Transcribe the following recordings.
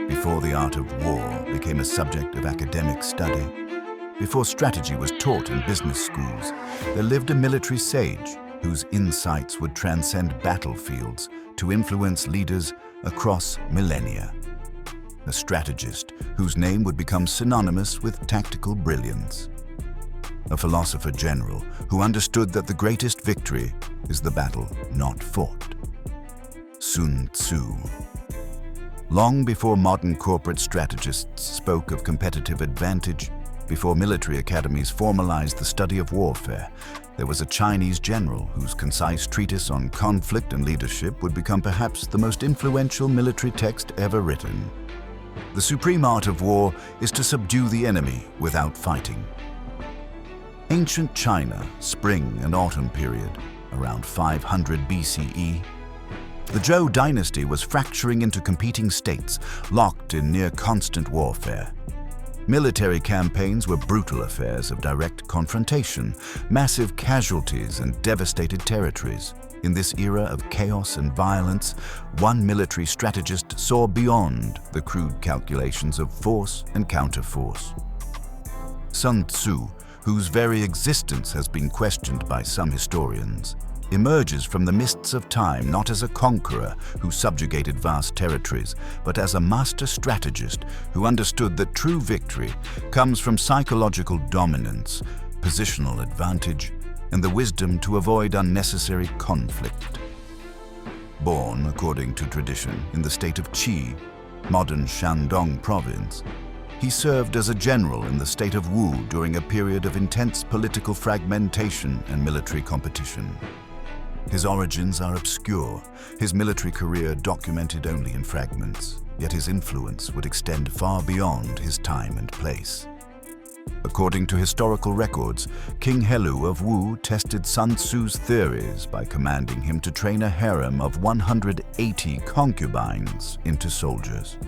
Before the art of war became a subject of academic study, before strategy was taught in business schools, there lived a military sage whose insights would transcend battlefields to influence leaders across millennia. A strategist whose name would become synonymous with tactical brilliance. A philosopher general who understood that the greatest victory is the battle not fought. Sun Tzu. Long before modern corporate strategists spoke of competitive advantage, before military academies formalized the study of warfare, there was a Chinese general whose concise treatise on conflict and leadership would become perhaps the most influential military text ever written. The supreme art of war is to subdue the enemy without fighting. Ancient China, spring and autumn period, around 500 BCE, the Zhou dynasty was fracturing into competing states, locked in near-constant warfare. Military campaigns were brutal affairs of direct confrontation, massive casualties and devastated territories. In this era of chaos and violence, one military strategist saw beyond the crude calculations of force and counterforce. Sun Tzu, whose very existence has been questioned by some historians, emerges from the mists of time not as a conqueror who subjugated vast territories, but as a master strategist who understood that true victory comes from psychological dominance, positional advantage, and the wisdom to avoid unnecessary conflict. Born, according to tradition, in the state of Qi, modern Shandong province, he served as a general in the state of Wu during a period of intense political fragmentation and military competition. His origins are obscure, his military career documented only in fragments, yet his influence would extend far beyond his time and place. According to historical records, King Helu of Wu tested Sun Tzu's theories by commanding him to train a harem of 180 concubines into soldiers.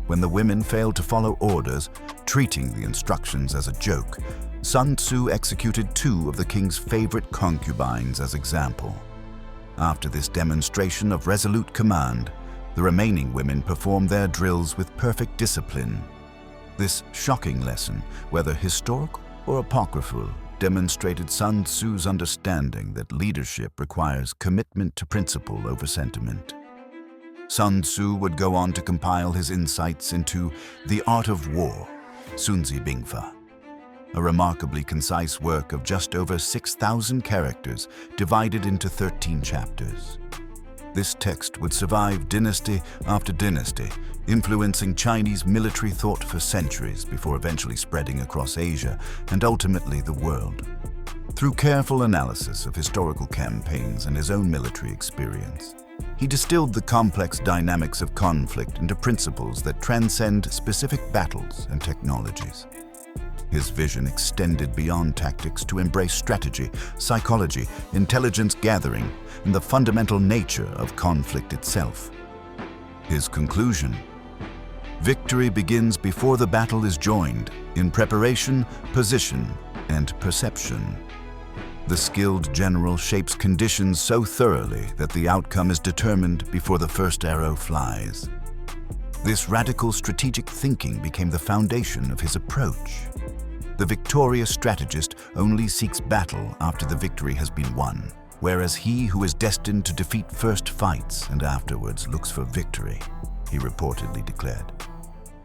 When the women failed to follow orders, treating the instructions as a joke, Sun Tzu executed 2 of the king's favorite concubines as example. After this demonstration of resolute command, the remaining women performed their drills with perfect discipline. This shocking lesson, whether historical or apocryphal, demonstrated Sun Tzu's understanding that leadership requires commitment to principle over sentiment. Sun Tzu would go on to compile his insights into The Art of War, Sunzi Bingfa, a remarkably concise work of just over 6,000 characters divided into 13 chapters. This text would survive dynasty after dynasty, influencing Chinese military thought for centuries before eventually spreading across Asia and ultimately the world. Through careful analysis of historical campaigns and his own military experience, he distilled the complex dynamics of conflict into principles that transcend specific battles and technologies. His vision extended beyond tactics to embrace strategy, psychology, intelligence gathering, and the fundamental nature of conflict itself. His conclusion: victory begins before the battle is joined, in preparation, position, and perception. The skilled general shapes conditions so thoroughly that the outcome is determined before the first arrow flies. This radical strategic thinking became the foundation of his approach. The victorious strategist only seeks battle after the victory has been won, whereas he who is destined to defeat first fights and afterwards looks for victory, he reportedly declared.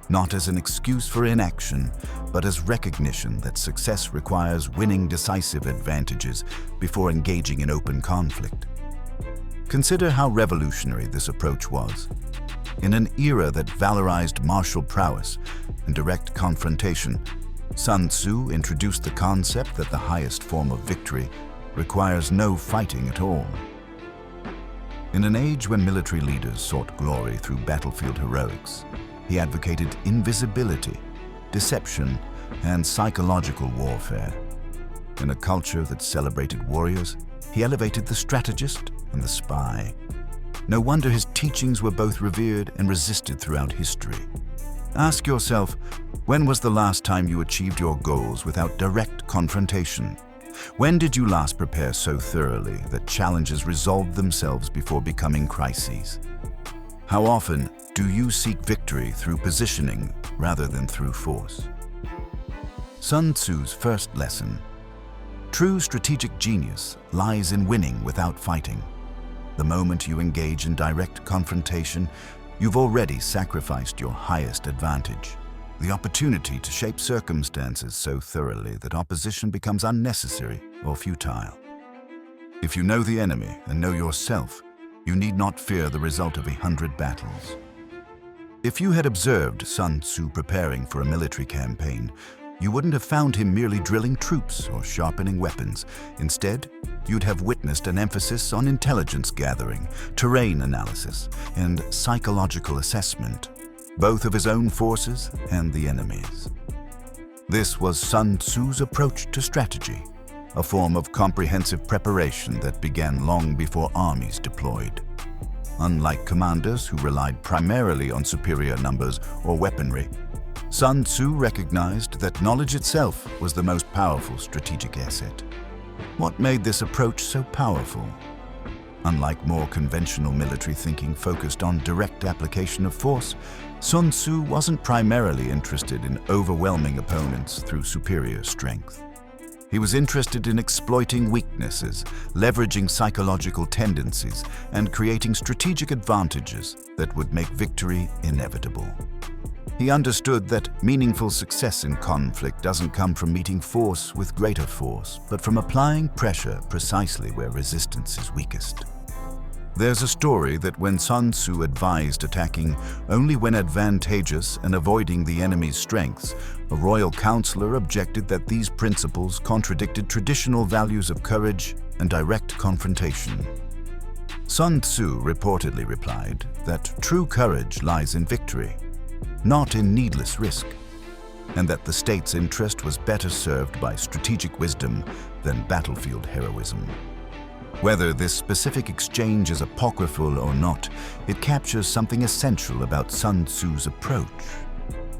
Not as an excuse for inaction, but as recognition that success requires winning decisive advantages before engaging in open conflict. Consider how revolutionary this approach was. In an era that valorized martial prowess and direct confrontation, Sun Tzu introduced the concept that the highest form of victory requires no fighting at all. In an age when military leaders sought glory through battlefield heroics, he advocated invisibility, deception, and psychological warfare. In a culture that celebrated warriors, he elevated the strategist and the spy. No wonder his teachings were both revered and resisted throughout history. Ask yourself, when was the last time you achieved your goals without direct confrontation? When did you last prepare so thoroughly that challenges resolved themselves before becoming crises? How often Do you seek victory through positioning rather than through force? Sun Tzu's first lesson. True strategic genius lies in winning without fighting. The moment you engage in direct confrontation, you've already sacrificed your highest advantage, the opportunity to shape circumstances so thoroughly that opposition becomes unnecessary or futile. If you know the enemy and know yourself, you need not fear the result of 100 battles. If you had observed Sun Tzu preparing for a military campaign, you wouldn't have found him merely drilling troops or sharpening weapons. Instead, you'd have witnessed an emphasis on intelligence gathering, terrain analysis, and psychological assessment, both of his own forces and the enemy's. This was Sun Tzu's approach to strategy, a form of comprehensive preparation that began long before armies deployed. Unlike commanders who relied primarily on superior numbers or weaponry, Sun Tzu recognized that knowledge itself was the most powerful strategic asset. What made this approach so powerful? Unlike more conventional military thinking focused on direct application of force, Sun Tzu wasn't primarily interested in overwhelming opponents through superior strength. He was interested in exploiting weaknesses, leveraging psychological tendencies, and creating strategic advantages that would make victory inevitable. He understood that meaningful success in conflict doesn't come from meeting force with greater force, but from applying pressure precisely where resistance is weakest. There's a story that when Sun Tzu advised attacking only when advantageous and avoiding the enemy's strengths, a royal counselor objected that these principles contradicted traditional values of courage and direct confrontation. Sun Tzu reportedly replied that true courage lies in victory, not in needless risk, and that the state's interest was better served by strategic wisdom than battlefield heroism. Whether this specific exchange is apocryphal or not, it captures something essential about Sun Tzu's approach.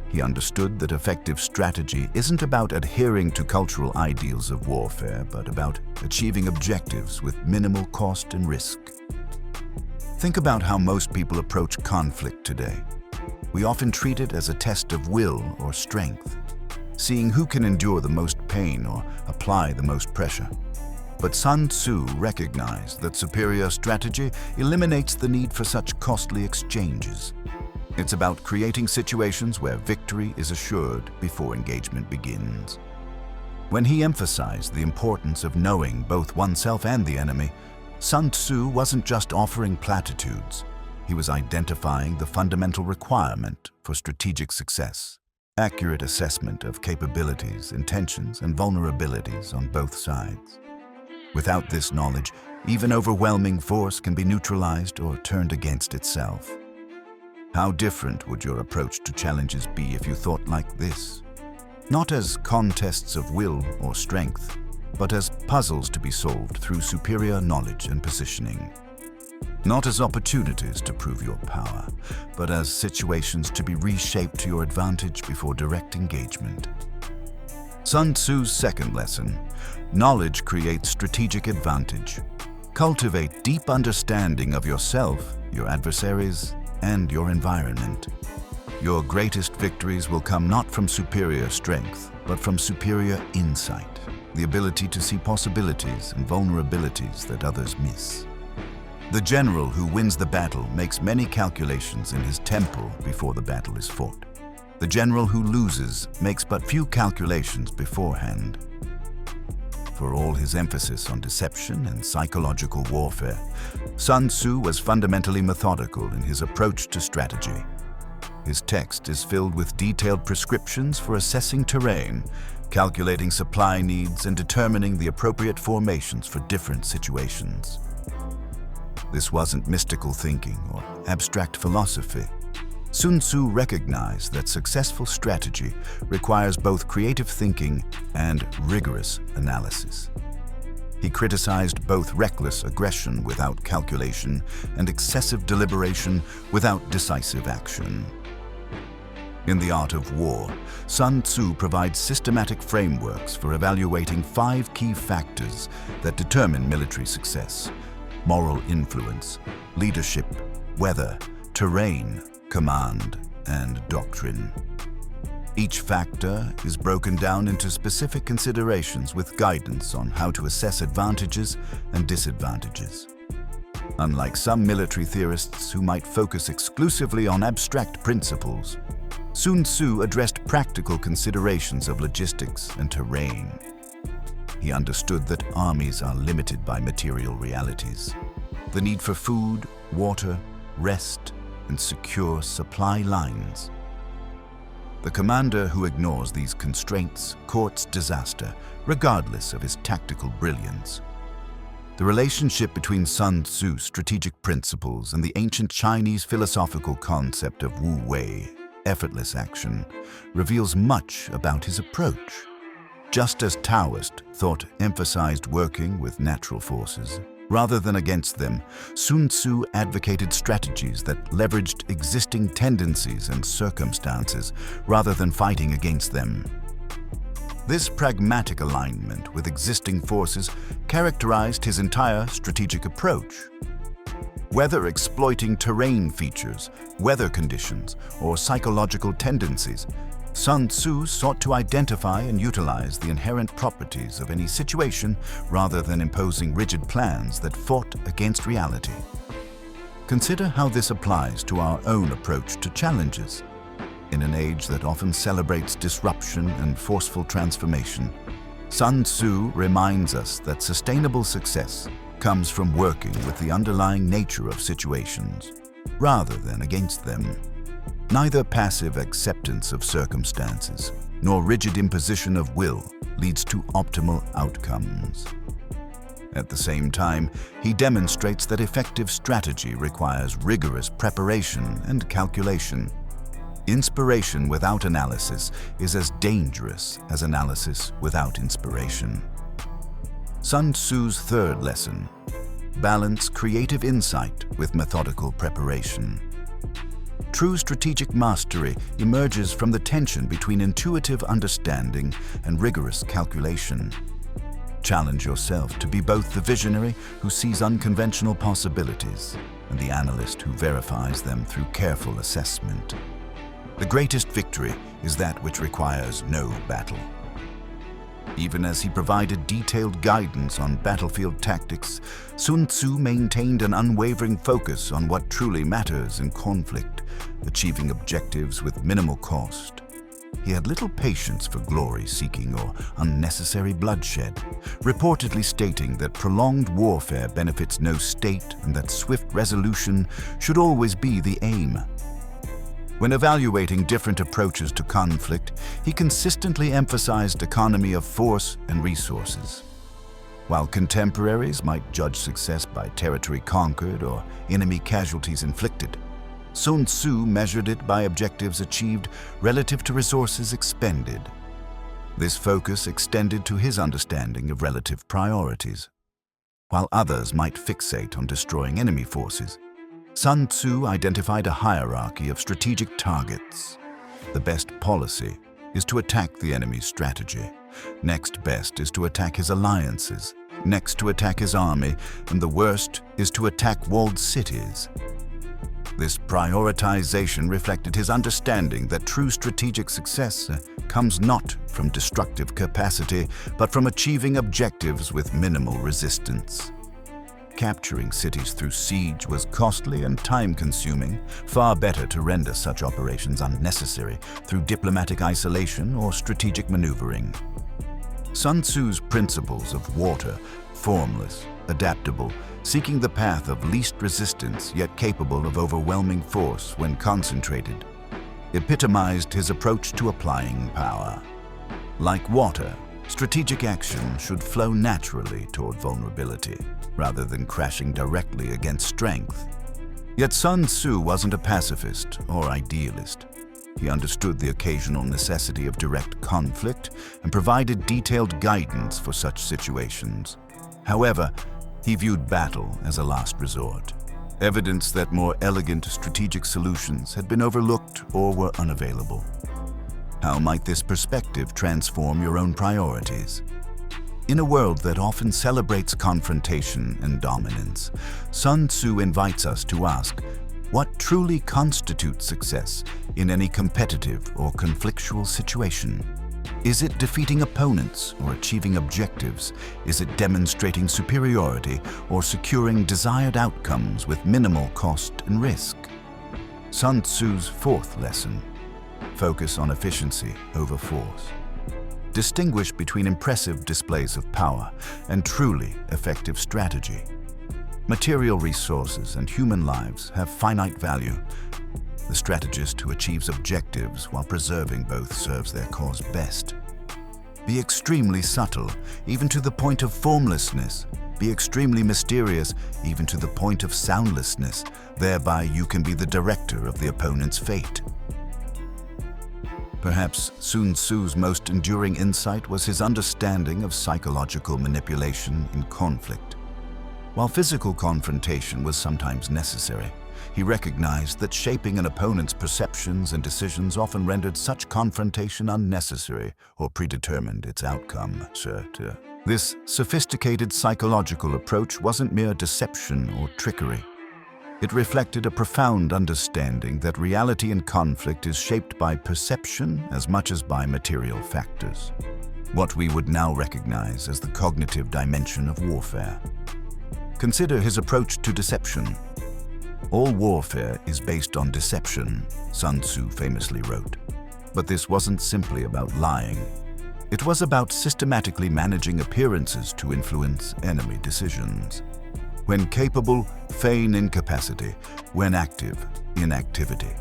He understood that effective strategy isn't about adhering to cultural ideals of warfare, but about achieving objectives with minimal cost and risk. Think about how most people approach conflict today. We often treat it as a test of will or strength, seeing who can endure the most pain or apply the most pressure. But Sun Tzu recognized that superior strategy eliminates the need for such costly exchanges. It's about creating situations where victory is assured before engagement begins. When he emphasized the importance of knowing both oneself and the enemy, Sun Tzu wasn't just offering platitudes. He was identifying the fundamental requirement for strategic success: accurate assessment of capabilities, intentions, and vulnerabilities on both sides. Without this knowledge, even overwhelming force can be neutralized or turned against itself. How different would your approach to challenges be if you thought like this? Not as contests of will or strength, but as puzzles to be solved through superior knowledge and positioning. Not as opportunities to prove your power, but as situations to be reshaped to your advantage before direct engagement. Sun Tzu's second lesson: knowledge creates strategic advantage. Cultivate deep understanding of yourself, your adversaries, and your environment. Your greatest victories will come not from superior strength, but from superior insight, the ability to see possibilities and vulnerabilities that others miss. The general who wins the battle makes many calculations in his temple before the battle is fought. The general who loses makes but few calculations beforehand. For all his emphasis on deception and psychological warfare, Sun Tzu was fundamentally methodical in his approach to strategy. His text is filled with detailed prescriptions for assessing terrain, calculating supply needs, and determining the appropriate formations for different situations. This wasn't mystical thinking or abstract philosophy. Sun Tzu recognized that successful strategy requires both creative thinking and rigorous analysis. He criticized both reckless aggression without calculation and excessive deliberation without decisive action. In The Art of War, Sun Tzu provides systematic frameworks for evaluating 5 key factors that determine military success: moral influence, leadership, weather, terrain, command, and doctrine. Each factor is broken down into specific considerations with guidance on how to assess advantages and disadvantages. Unlike some military theorists who might focus exclusively on abstract principles, Sun Tzu addressed practical considerations of logistics and terrain. He understood that armies are limited by material realities. The need for food, water, rest, and secure supply lines. The commander who ignores these constraints courts disaster, regardless of his tactical brilliance. The relationship between Sun Tzu's strategic principles and the ancient Chinese philosophical concept of Wu Wei, effortless action, reveals much about his approach. Just as Taoist thought emphasized working with natural forces, rather than against them, Sun Tzu advocated strategies that leveraged existing tendencies and circumstances rather than fighting against them. This pragmatic alignment with existing forces characterized his entire strategic approach. Whether exploiting terrain features, weather conditions, or psychological tendencies, Sun Tzu sought to identify and utilize the inherent properties of any situation rather than imposing rigid plans that fought against reality. Consider how this applies to our own approach to challenges. In an age that often celebrates disruption and forceful transformation, Sun Tzu reminds us that sustainable success comes from working with the underlying nature of situations, rather than against them. Neither passive acceptance of circumstances nor rigid imposition of will leads to optimal outcomes. At the same time, he demonstrates that effective strategy requires rigorous preparation and calculation. Inspiration without analysis is as dangerous as analysis without inspiration. Sun Tzu's third lesson: balance creative insight with methodical preparation. True strategic mastery emerges from the tension between intuitive understanding and rigorous calculation. Challenge yourself to be both the visionary who sees unconventional possibilities and the analyst who verifies them through careful assessment. The greatest victory is that which requires no battle. Even as he provided detailed guidance on battlefield tactics, Sun Tzu maintained an unwavering focus on what truly matters in conflict, achieving objectives with minimal cost. He had little patience for glory-seeking or unnecessary bloodshed, reportedly stating that prolonged warfare benefits no state and that swift resolution should always be the aim. When evaluating different approaches to conflict, he consistently emphasized economy of force and resources. While contemporaries might judge success by territory conquered or enemy casualties inflicted, Sun Tzu measured it by objectives achieved relative to resources expended. This focus extended to his understanding of relative priorities. While others might fixate on destroying enemy forces, Sun Tzu identified a hierarchy of strategic targets. The best policy is to attack the enemy's strategy. Next best is to attack his alliances. Next to attack his army. And the worst is to attack walled cities. This prioritization reflected his understanding that true strategic success comes not from destructive capacity, but from achieving objectives with minimal resistance. Capturing cities through siege was costly and time-consuming. Far better to render such operations unnecessary through diplomatic isolation or strategic maneuvering. Sun Tzu's principles of water, formless, adaptable, seeking the path of least resistance yet capable of overwhelming force when concentrated, epitomized his approach to applying power. Like water, strategic action should flow naturally toward vulnerability, rather than crashing directly against strength. Yet Sun Tzu wasn't a pacifist or idealist. He understood the occasional necessity of direct conflict and provided detailed guidance for such situations. However, he viewed battle as a last resort, evidence that more elegant strategic solutions had been overlooked or were unavailable. How might this perspective transform your own priorities? In a world that often celebrates confrontation and dominance, Sun Tzu invites us to ask, What truly constitutes success in any competitive or conflictual situation? Is it defeating opponents or achieving objectives? Is it demonstrating superiority or securing desired outcomes with minimal cost and risk? Sun Tzu's fourth lesson: focus on efficiency over force. Distinguish between impressive displays of power and truly effective strategy. Material resources and human lives have finite value. The strategist who achieves objectives while preserving both serves their cause best. Be extremely subtle, even to the point of formlessness. Be extremely mysterious, even to the point of soundlessness. Thereby you can be the director of the opponent's fate. Perhaps Sun Tzu's most enduring insight was his understanding of psychological manipulation in conflict. While physical confrontation was sometimes necessary, he recognized that shaping an opponent's perceptions and decisions often rendered such confrontation unnecessary or predetermined its outcome. This sophisticated psychological approach wasn't mere deception or trickery. It reflected a profound understanding that reality in conflict is shaped by perception as much as by material factors, what we would now recognize as the cognitive dimension of warfare. Consider his approach to deception. All warfare is based on deception, Sun Tzu famously wrote. But this wasn't simply about lying. It was about systematically managing appearances to influence enemy decisions. When capable, feign incapacity. When active, inactivity.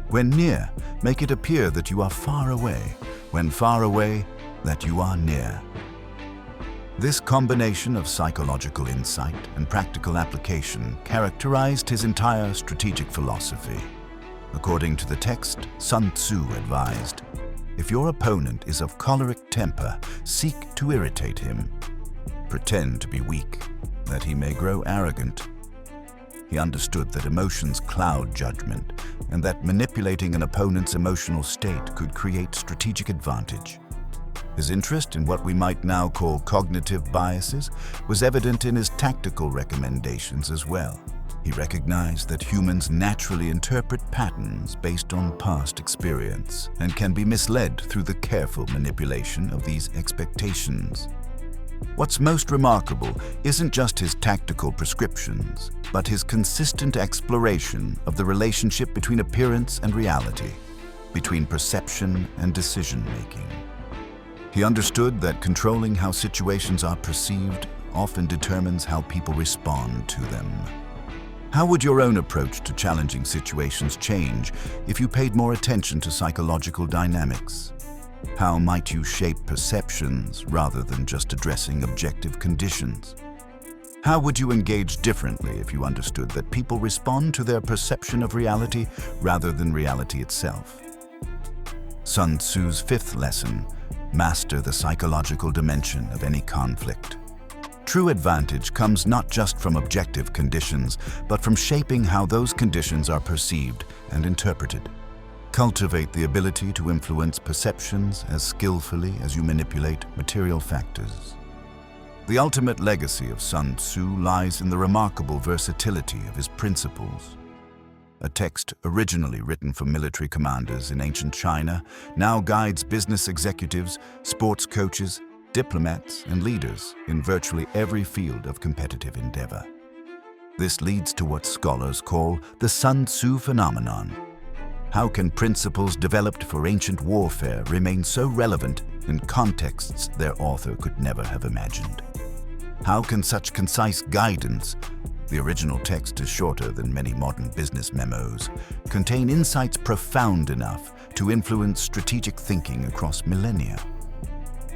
When near, make it appear that you are far away. When far away, that you are near. This combination of psychological insight and practical application characterized his entire strategic philosophy. According to the text, Sun Tzu advised, "If your opponent is of choleric temper, seek to irritate him. Pretend to be weak, that he may grow arrogant." He understood that emotions cloud judgment and that manipulating an opponent's emotional state could create strategic advantage. His interest in what we might now call cognitive biases was evident in his tactical recommendations as well. He recognized that humans naturally interpret patterns based on past experience and can be misled through the careful manipulation of these expectations. What's most remarkable isn't just his tactical prescriptions, but his consistent exploration of the relationship between appearance and reality, between perception and decision-making. He understood that controlling how situations are perceived often determines how people respond to them. How would your own approach to challenging situations change if you paid more attention to psychological dynamics? How might you shape perceptions rather than just addressing objective conditions? How would you engage differently if you understood that people respond to their perception of reality rather than reality itself? Sun Tzu's fifth lesson: master the psychological dimension of any conflict. True advantage comes not just from objective conditions, but from shaping how those conditions are perceived and interpreted. Cultivate the ability to influence perceptions as skillfully as you manipulate material factors. The ultimate legacy of Sun Tzu lies in the remarkable versatility of his principles. A text originally written for military commanders in ancient China now guides business executives, sports coaches, diplomats, and leaders in virtually every field of competitive endeavor. This leads to what scholars call the Sun Tzu phenomenon. How can principles developed for ancient warfare remain so relevant in contexts their author could never have imagined? How can such concise guidance, the original text is shorter than many modern business memos, contain insights profound enough to influence strategic thinking across millennia?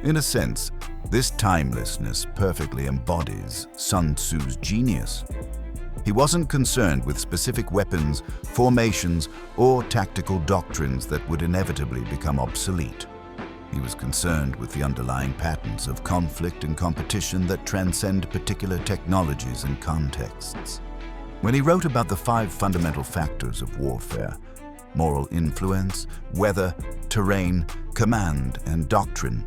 In a sense, this timelessness perfectly embodies Sun Tzu's genius. He wasn't concerned with specific weapons, formations, or tactical doctrines that would inevitably become obsolete. He was concerned with the underlying patterns of conflict and competition that transcend particular technologies and contexts. When he wrote about the 5 fundamental factors of warfare: moral influence, weather, terrain, command, and doctrine,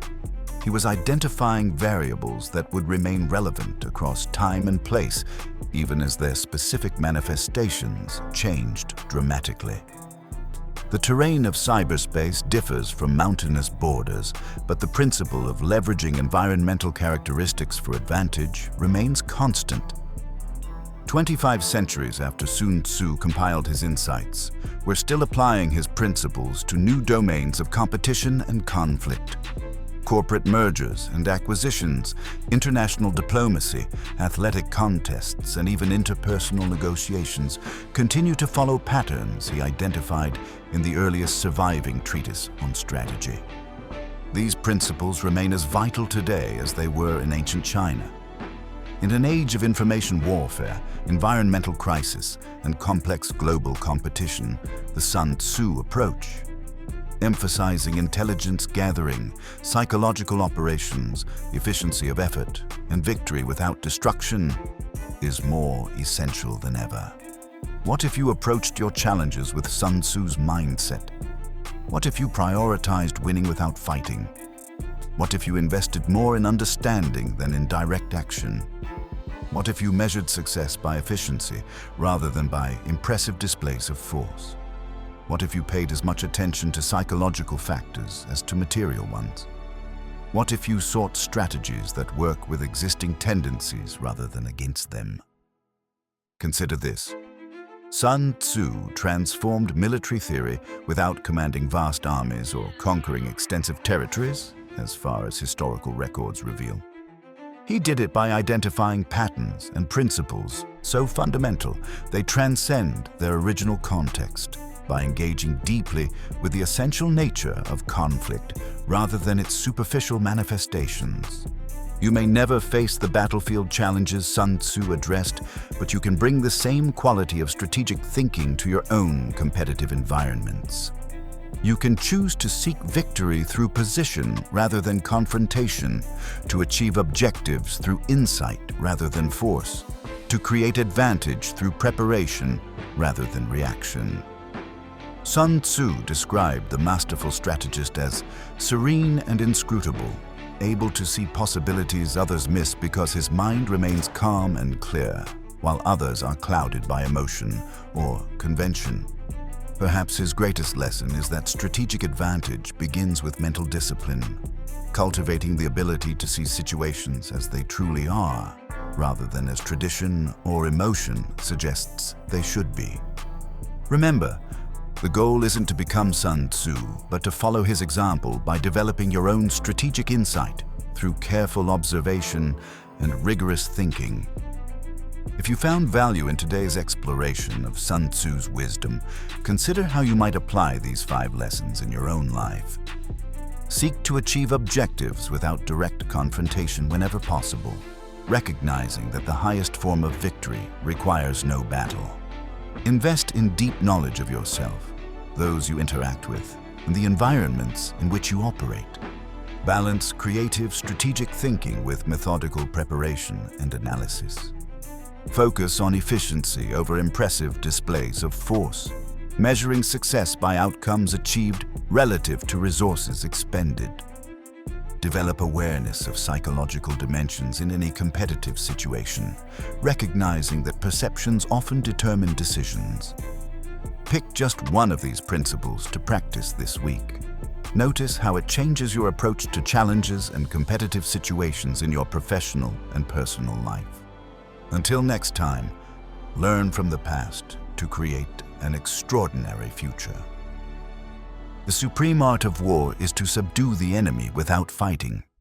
He was identifying variables that would remain relevant across time and place, even as their specific manifestations changed dramatically. The terrain of cyberspace differs from mountainous borders, but the principle of leveraging environmental characteristics for advantage remains constant. 25 centuries after Sun Tzu compiled his insights, we're still applying his principles to new domains of competition and conflict. Corporate mergers and acquisitions, international diplomacy, athletic contests, and even interpersonal negotiations continue to follow patterns he identified in the earliest surviving treatise on strategy. These principles remain as vital today as they were in ancient China. In an age of information warfare, environmental crisis, and complex global competition, the Sun Tzu approach, emphasizing intelligence gathering, psychological operations, efficiency of effort, and victory without destruction, is more essential than ever. What if you approached your challenges with Sun Tzu's mindset? What if you prioritized winning without fighting? What if you invested more in understanding than in direct action? What if you measured success by efficiency rather than by impressive displays of force? What if you paid as much attention to psychological factors as to material ones? What if you sought strategies that work with existing tendencies rather than against them? Consider this. Sun Tzu transformed military theory without commanding vast armies or conquering extensive territories, as far as historical records reveal. He did it by identifying patterns and principles so fundamental they transcend their original context, by engaging deeply with the essential nature of conflict rather than its superficial manifestations. You may never face the battlefield challenges Sun Tzu addressed, but you can bring the same quality of strategic thinking to your own competitive environments. You can choose to seek victory through position rather than confrontation, to achieve objectives through insight rather than force, to create advantage through preparation rather than reaction. Sun Tzu described the masterful strategist as serene and inscrutable, able to see possibilities others miss because his mind remains calm and clear, while others are clouded by emotion or convention. Perhaps his greatest lesson is that strategic advantage begins with mental discipline, cultivating the ability to see situations as they truly are, rather than as tradition or emotion suggests they should be. Remember, the goal isn't to become Sun Tzu, but to follow his example by developing your own strategic insight through careful observation and rigorous thinking. If you found value in today's exploration of Sun Tzu's wisdom, consider how you might apply these 5 lessons in your own life. Seek to achieve objectives without direct confrontation whenever possible, recognizing that the highest form of victory requires no battle. Invest in deep knowledge of yourself, those you interact with, and the environments in which you operate. Balance creative, strategic thinking with methodical preparation and analysis. Focus on efficiency over impressive displays of force, measuring success by outcomes achieved relative to resources expended. Develop awareness of psychological dimensions in any competitive situation, recognizing that perceptions often determine decisions. Pick just one of these principles to practice this week. Notice how it changes your approach to challenges and competitive situations in your professional and personal life. Until next time, learn from the past to create an extraordinary future. The supreme art of war is to subdue the enemy without fighting.